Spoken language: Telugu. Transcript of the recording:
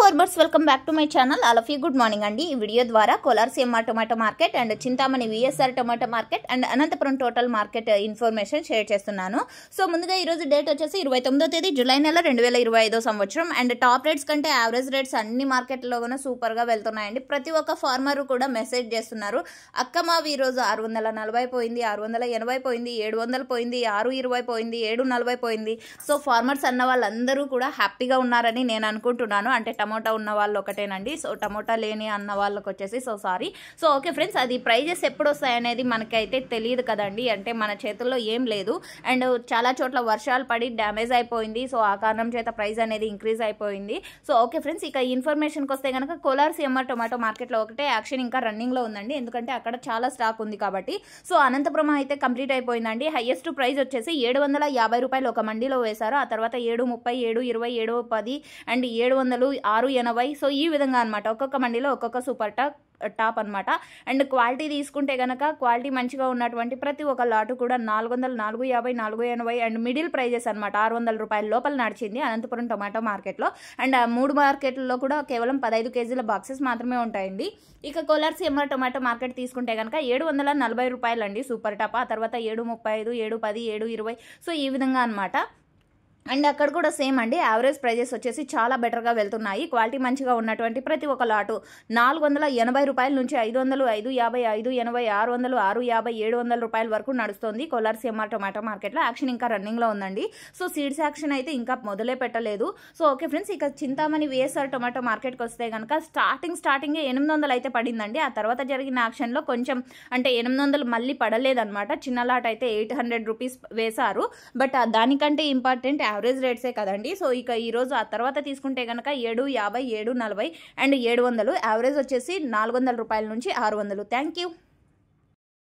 Farmers welcome back to my channel. All of you good morning అండి. ఈ వీడియో ద్వారా Kolar CMR tomato market and Chintamani VSR tomato market and Anantapuram total market information share చేస్తున్నాను. సో ముందుగా ఈరోజు డేట్ వచ్చేసి 29వ తేదీ జూలై నెల 2025 సంవత్సరం. అండ్ టాప్ రేట్స్ కంటే యావరేజ్ రేట్స్ అన్ని మార్కెట్లో కూడా సూపర్గా వెళ్తున్నాయండి. ప్రతి ఒక్క ఫార్మర్ కూడా మెసేజ్ చేస్తున్నారు, అక్క మావి ఈరోజు 640 పోయింది, 680 పోయింది, 700 పోయింది, 620 పోయింది, 740 పోయింది. సో ఫార్మర్స్ అన్న వాళ్ళందరూ కూడా హ్యాపీగా ఉన్నారని నేను అనుకుంటున్నాను. అంటే టమోటా ఉన్న వాళ్ళు ఒకటేనండి. సో టమోటా లేని అన్న వాళ్ళకి వచ్చేసి సారీ. సో ఓకే ఫ్రెండ్స్, అది ప్రైజెస్ ఎప్పుడు వస్తాయనేది మనకైతే తెలియదు కదండి. అంటే మన చేతుల్లో ఏం లేదు. అండ్ చాలా చోట్ల వర్షాలు పడి డ్యామేజ్ అయిపోయింది. సో ఆ కారణం చేత ప్రైస్ అనేది ఇంక్రీజ్ అయిపోయింది. సో ఓకే ఫ్రెండ్స్, ఇక ఇన్ఫర్మేషన్కి వస్తే కనుక కోలార్ సిఎంఆర్ టొమాటో మార్కెట్లో ఒకటే యాక్షన్ ఇంకా రన్నింగ్లో ఉందండి. ఎందుకంటే అక్కడ చాలా స్టాక్ ఉంది కాబట్టి. సో అనంతపురం అయితే కంప్లీట్ అయిపోయిందండి. హైయెస్ట్ ప్రైస్ వచ్చేసి 750 రూపాయలు ఒక మండీలో వేశారు. ఆ తర్వాత 730, 720, 710 అండ్ 700, 680. సో ఈ విధంగా అనమాట. ఒక్కొక్క మండీలో ఒక్కొక్క సూపర్ టాప్ అనమాట. అండ్ క్వాలిటీ తీసుకుంటే కనుక క్వాలిటీ మంచిగా ఉన్నటువంటి ప్రతి ఒక్క లాటు కూడా 400, 450, 480 అండ్ మిడిల్ ప్రైజెస్ అనమాట. 600 రూపాయల లోపల నడిచింది అనంతపురం టొమాటో మార్కెట్లో. అండ్ ఆ 3 మార్కెట్లలో కూడా కేవలం 15 కేజీల బాక్సెస్ మాత్రమే ఉంటాయండి. ఇక కోలార్ సిఎంఆర్ టొమాటో మార్కెట్ తీసుకుంటే కనుక 740 రూపాయలు అండి సూపర్ టాప్. ఆ తర్వాత 735, 710, 720. సో ఈ విధంగా అనమాట. అండ్ అక్కడ కూడా సేమ్ అండి. యావరేజ్ ప్రైజెస్ వచ్చేసి చాలా బెటర్గా వెళ్తున్నాయి. క్వాలిటీ మంచిగా ఉన్నటువంటి ప్రతి ఒక్క లాటు 480 రూపాయల నుంచి 500, 550, 580, 600, 650, 700 రూపాయల వరకు నడుస్తుంది కోలార్ సిఎంఆర్ టొమాటో మార్కెట్లో. యాక్షన్ ఇంకా రన్నింగ్లో ఉందండి. సో సీడ్స్ యాక్షన్ అయితే ఇంకా మొదలే పెట్టలేదు. సో ఓకే ఫ్రెండ్స్, ఇక చింతామణి విఎస్ఆర్ టొమాటో మార్కెట్కి వస్తే కనుక స్టార్టింగే 800 అయితే పడిందండి. ఆ తర్వాత జరిగిన యాక్షన్లో కొంచెం అంటే 800 మళ్ళీ పడలేదన్నమాట. చిన్న లాట్ అయితే 800 రూపీస్ వేశారు. బట్ దానికంటే ఇంపార్టెంట్ యావరేజ్ రేట్సే కదండి. సో ఇక ఈరోజు ఆ తర్వాత తీసుకుంటే కనుక 750, 740 అండ్ 700. యావరేజ్ వచ్చేసి 400 రూపాయల నుంచి 600. Thank you.